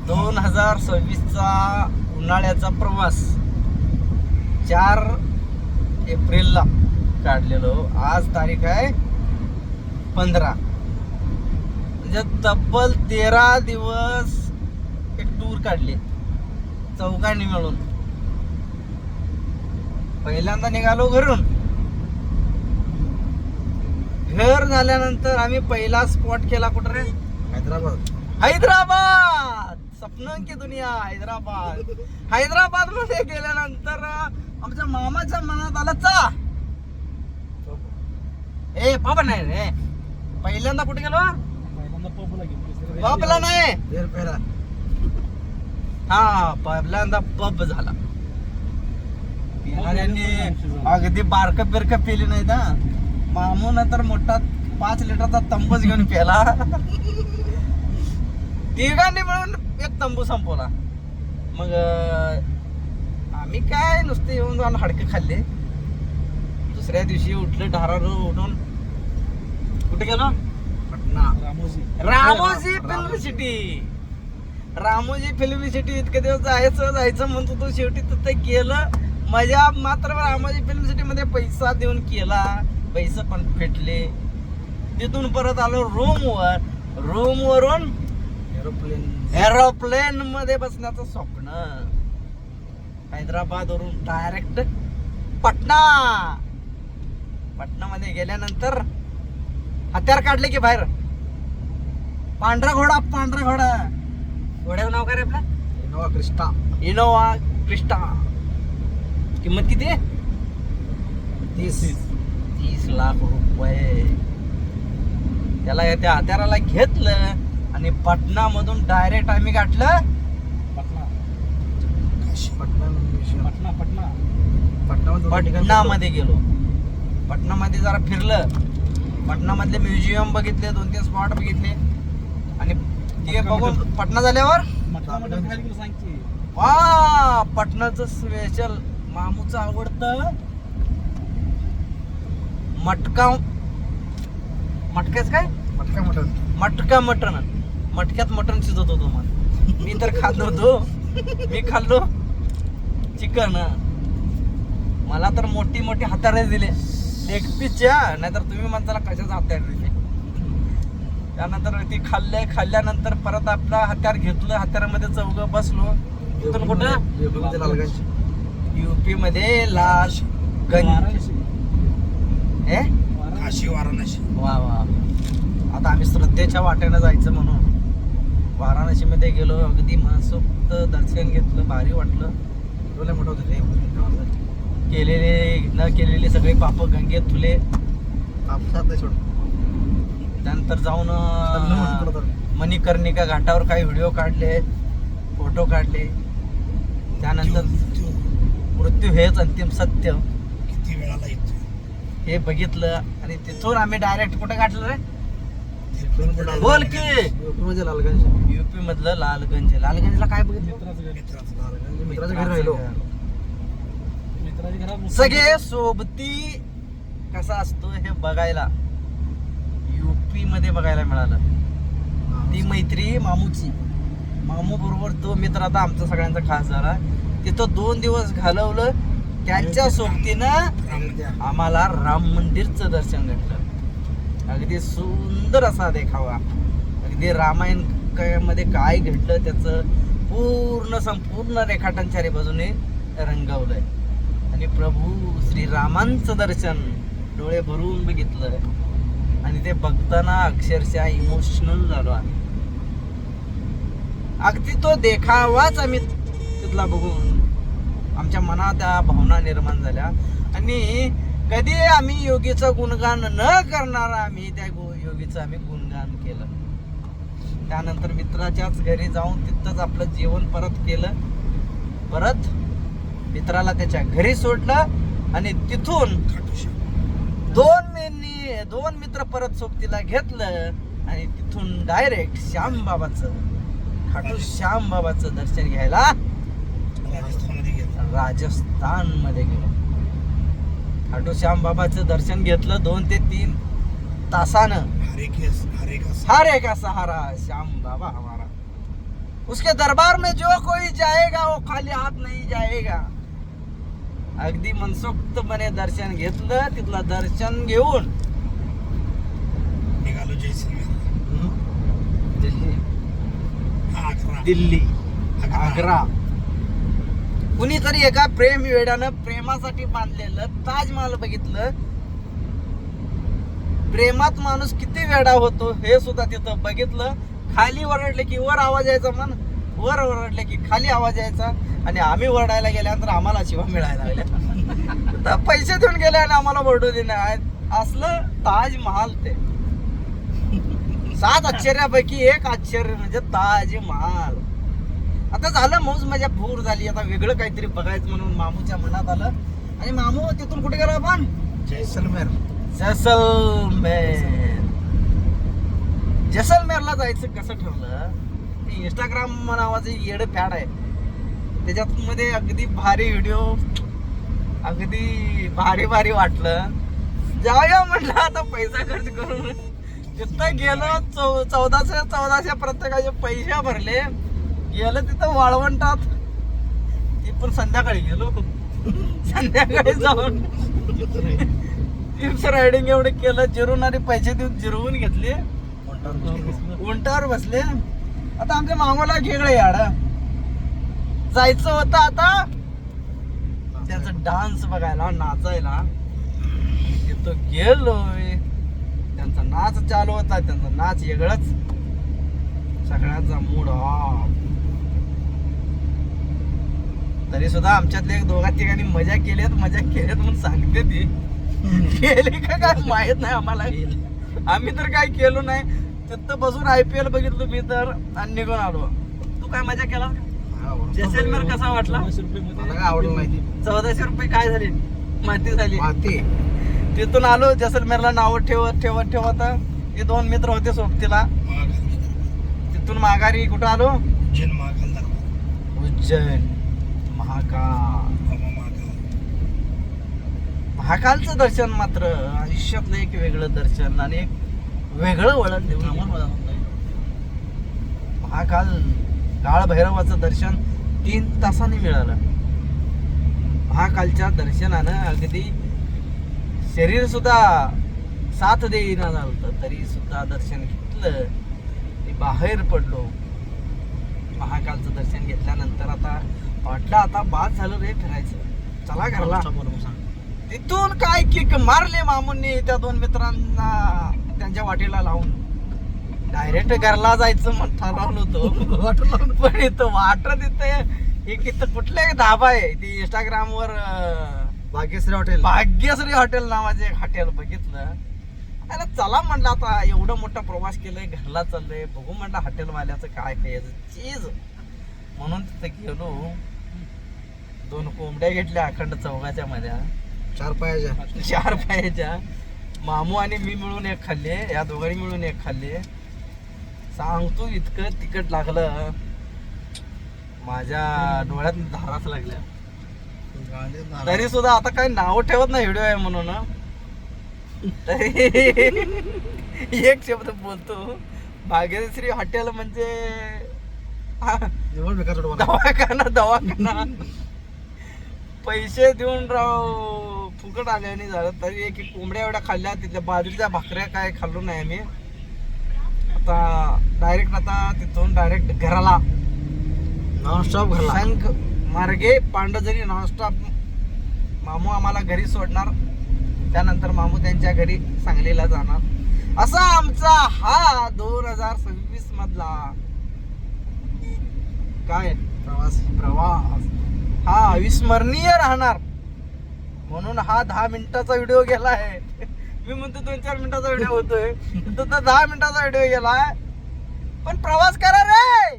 2026चा उन्हाळ्याचा प्रवास 4 एप्रिलला काढलेलो. आज तारीख आहे 15. म्हणजे तब्बल 13 दिवस एक टूर काढली चौघांनी मिळून. पहिल्यांदा निघालो घरून. घर झाल्यानंतर आम्ही पहिला स्पॉट केला कुठं रे? हैदराबाद. स्वप्न की दुनिया हैदराबाद मध्ये गेल्यानंतर आमच्या मामाच्या मनात आला चा ए बाबा नाही रे. पहिल्यांदा कुठे गेलो? पबला नाही. हा पहिल्यांदा पब झाला. अगदी बारक बिरक पिली नाही ना. मामून तर मोठा 5 लिटरचा तंबूच घेऊन प्याला. तिघांनी मिळून एक तंबू संपवला. मग आम्ही काय नुसते येऊन जाऊन हाडके खाल्ले. दुसऱ्या दिवशी उठलं ढारावर उठून कुठे गेलो? Patna. Ramoji film city. Ramoji film city इतके दिवस जायचं म्हणतो तो. शेवटी तिथं गेलं. मजा मात्र रामोजी फिल्म सिटी मध्ये पैसा देऊन केला. पैसे पण फेटले. तिथून परत आलो रूम वरून एरोप्लेन मध्ये बसण्याचं स्वप्न. हैदराबाद वरून डायरेक्ट पटना मध्ये गेल्यानंतर हत्यार काढले की बाहेर. पांढरा घोडा घोड्याचं नाव काय रे आपलं? Innova Crysta. किंमत किती आहे? 30 लाख रुपये. त्याला त्या हत्याराला घेतलं आणि पटना मधून डायरेक्ट आम्ही गाठलं पटना मध्ये गेलो. पटना मध्ये जरा फिरलं. पटना मधले म्युझियम बघितले. 2-3 स्पॉट बघितले. आणि ते बघून पटना झाल्यावर पटनाचं स्पेशल मामूचं आवडतं मटक्याच काय मटका मटण. मटक्यात मटण शिजत होतो. मी तर खात नव्हतो. मी खाल्लो चिकन. मला तर मोठी हातारे दिले लेग पीसच्या. नाहीतर तुम्ही म्हणताला कशाचा हत्यार दिले. त्यानंतर ती खाल्ल्यानंतर परत आपला हत्यार घेतलं. हत्यारामध्ये चौघ बसलो. तिथून कुठं? युपी मध्ये लालगंज. वाराणसी. वा आता आम्ही श्रद्धेच्या वाटेनं जायचं म्हणून वाराणसी मध्ये गेलो. अगदी मनसोक्त दर्शन घेतलं. भारी वाटलं. मोठं होतं. केलेले सगळे पाप गंगेत धुले. त्यानंतर जाऊन मणिकर्णिका घाटावर काही व्हिडिओ काढले, फोटो काढले. त्यानंतर मृत्यू हेच अंतिम सत्य किती वेळाला येतो हे बघितलं. आणि तिथून आम्ही डायरेक्ट कुठे गाठलं रे? बोल की. युपी मधलं लालगंजला काय बघितलं? मित्राच्या घरी राहिलो. सगळे सोबती कसा असतो हे बघायला युपी मध्ये बघायला मिळालं. ती मैत्री मामूची. मामू बरोबर तो मित्र आता आमचा सगळ्यांचा खास झाला. तिथं 2 दिवस घालवलं. त्यांच्या सोबतीनं आम्हाला राम मंदिरचं दर्शन घडलं. अगदी सुंदर असा देखावा. अगदी रामायण मध्ये काय घडलं त्याचं संपूर्ण रेखाटन चारी बाजूने रंगवलंय. आणि प्रभू श्रीरामांचं दर्शन डोळे भरून बघितलं. आणि ते बघताना अक्षरशः इमोशनल झालो आम्ही. अगदी तो देखावाच आम्ही तिथला बघून आमच्या मनात त्या भावना निर्माण झाल्या. आणि कधी आम्ही योगीचं गुणगान न करणारा आम्ही त्या योगीचं आम्ही गुणगान केलं. त्यानंतर मित्राच्याच घरी जाऊन तिथंच आपलं जेवण परत केलं. परत मित्राला त्याच्या घरी सोडलं. आणि तिथून 2 मित्र परत सोबतीला घेतलं. आणि तिथून डायरेक्ट खाटू श्याम बाबाचं दर्शन घ्यायला राजस्थान मध्ये गेलो. खाटू श्याम बाबाचं दर्शन घेतलं. 2 ते 3 तासानं. हरे का सहारा श्याम बाबा हमारा. उसके दरबार में जो कोई जाएगा वो खाली हात नाही जाएगा. अगदी मनसोक्तपणे दर्शन घेतलं. तिथलं दर्शन घेऊन निघालो जैसलमेर. दिल्ली आग्रा. दिल्ली आग्रा. कुणीतरी एका प्रेम वेड्यानं प्रेमासाठी बांधलेलं ताजमहाल बघितलं. प्रेमात माणूस किती वेडा होतो हे सुद्धा तिथं बघितलं. खाली ओरडले की वर आवाज यायचा, वर ओरडले की खाली आवाज यायचा. आणि आम्ही ओरडायला गेल्यानंतर आम्हाला शिवा मिळायला लागल्या. तर पैसे देऊन गेले आणि आम्हाला ओरडू देणे. असलं ताजमहाल ते 7 आश्चर्यापैकी एक आश्चर्य म्हणजे ताजमहाल. आता झालं मौज मजा भूर झाली. आता वेगळं काहीतरी बघायचं म्हणून मामूच्या मनात आलं. आणि मामू तिथून कुठे गेलो आपण? जैसलमेर. जैसलमेरला जायचं कसं ठरलं? इंस्टाग्राम नावाचं येड फॅड आहे. त्याच्यात मध्ये अगदी भारी व्हिडिओ, अगदी भारी भारी वाटलं. जाऊया म्हटलं आता पैसा खर्च करून. तिथं गेलो. 1400 प्रत्येकाचे पैसे भरले. गेलं तिथं वाळवंटात. ती पण संध्याकाळी गेलो. संध्याकाळी जाऊन रायडिंग एवढं केलं. जिरून आणि पैसे देऊन जिरवून घेतले. उंटावर बसले. आता आमच्या मामाला खेगळे याड जायचं होतं. आता त्याचा डान्स बघायला, नाचायला तिथं गेलोय. त्यांचा नाच चालू होता. त्यांचा नाच वेगळंच. सगळ्यांचा मूड ऑफ. तरी सुद्धा आमच्यातले 2-3 मजा केल्यात म्हणून सांगते ती. केली का काय माहित नाही आम्हाला. आम्ही तर काय केलो नाही. तिथं बसून IPL बघितलं मी तर आणि निघून आलो. तू काय मजा केला? जैसलमेर कसा वाटला? मला काय आवडलं नाही. 1400 रुपये काय झाले? माती झाली. माती. तिथून आलो. जैसलमेरला नाव ठेवत हे 2 मित्र होते सोबतीला. तिथून माघारी कुठं आलो? उज्जैन महाकाल दरबार. उज्जैन महाकाल. बाबा महाकाल. महाकालचं दर्शन मात्र आयुष्यातलं एक वेगळं दर्शन आणि एक वेगळं वळण देऊन आम्हाला. महाकाल काळ भैरवाचं दर्शन 3 तासांनी मिळालं. महाकालच्या दर्शनानं अगदी शरीर सुद्धा साथ देईना झालं. तरी सुद्धा दर्शन घेतलं. मी बाहेर पडलो. महाकालचं दर्शन घेतल्यानंतर आता वाटलं आता बाद झालं रे फिरायचं. चला घरला. तिथून काय किक मारले मामूंनी त्या 2 मित्रांना त्यांच्या वाटेला लावून. डायरेक्ट घरला जायचं म्हणून ठरवलं होतं. पण इथं वाटत इथं कुठले धाबा आहे ती इंस्टाग्रामवर भाग्यश्री हॉटेल नावाचे एक हॉटेल बघितलं. त्याला चला म्हटलं आता एवढं मोठा प्रवास केलाय, घरला चाललंय, बघू म्हटलं हॉटेलवाल्याचं काय खायचं चीज. म्हणून तिथं गेलो. 2 कोंबड्या घेतल्या अखंड चौघाच्या मध्ये. 4 पायाच्या. 4 पायाच्या. मामू आणि मी मिळून एक खाल्ले. या दोघांनी मिळून एक खाल्ले. सांगतो इतकं तिखट लागलं माझ्या डोळ्यात धाराच लागल्या. तरी सुद्धा आता काही नाव ठेवत नाही व्हिडिओ आहे म्हणून. तरी एक शब्द बोलतो. भाग्यश्री हॉटेल म्हणजे दवाखाना. पैसे देऊन राव फुकट आल्याने झालं. तरी एक कोंबड्या एवढ्या खाल्ल्या. तिथल्या बाजरीच्या भाकऱ्या काय खाल्लो नाही आम्ही. आता तिथून डायरेक्ट घराला. नॉनस्टॉप घरला. शंख मार्गे पांडजरी नॉनस्टॉप. मामू आम्हाला घरी सोडणार. त्यानंतर मामू त्यांच्या घरी सांगलीला जाणार. असा आमचा हा 2026 मधला काय प्रवास हा अविस्मरणीय राहणार. म्हणून हा 10 मिनिटाचा व्हिडिओ गेला आहे. मी म्हणतो 2-4 मिनिटाचा व्हिडिओ होतोय. तो 10 मिनिटाचा व्हिडिओ गेलाय. पण प्रवास करा रे,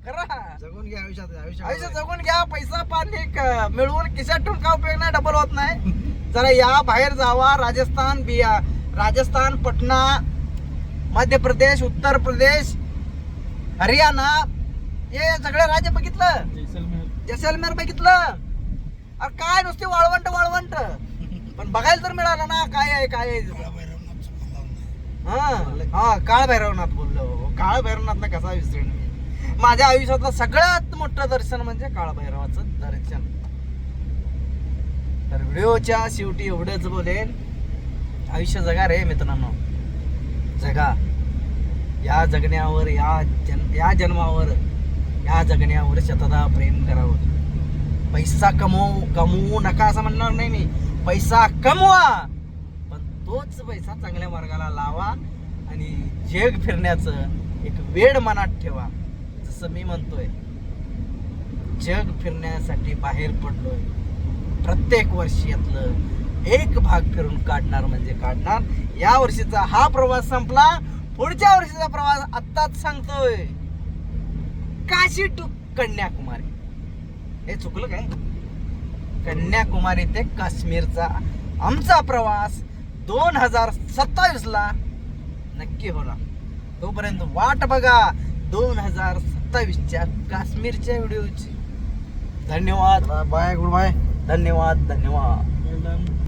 करा. जगून घ्या आयुष्य जगून घ्या. पैसा पाणी मिळवून खिशात ठेवून का उपयोग नाही, डबल होत नाही. जरा या बाहेर जावा. राजस्थान, पटना, मध्य प्रदेश, उत्तर प्रदेश, हरियाणा हे सगळे राज्य बघितलं. जैसलमेर बघितलं. अरे काय नुसते वाळवंट पण बघायला तर मिळालं ना काय आहे. हा काळ भैरवनाथ बोललो. काळ भैरवनाथला कसा विसरेन. माझ्या आयुष्यातलं सगळ्यात मोठं दर्शन म्हणजे काळभैरवाचं दर्शन. तर व्हिडिओच्या शेवटी एवढंच बोलेन, आयुष्य जगा रे मित्रांनो, जगा. या जगण्यावर या जन्मावर या जगण्यावर शतदा प्रेम करावं. पैसा कमवू नका असं म्हणणार नाही मी, पैसा कमवा, पण तोच पैसा चांगल्या मार्गाला लावा आणि जग फिरण्याचं एक वेळ मनात ठेवा. जसं मी म्हणतोय, जग फिरण्यासाठी बाहेर पडलोय, प्रत्येक वर्षी यातलं एक भाग फिरून काढणार म्हणजे काढणार. या वर्षीचा हा प्रवास संपला, पुढच्या वर्षीचा प्रवास आत्ताच सांगतोय, काशी टू कन्याकुमारी. हे चुकलं काय? कन्याकुमारी ते काश्मीरचा आमचा प्रवास 2027 ला नक्की होणार. तोपर्यंत वाट बघा 2027च्या काश्मीरच्या व्हिडिओची. धन्यवाद. Bye, good bye. धन्यवाद.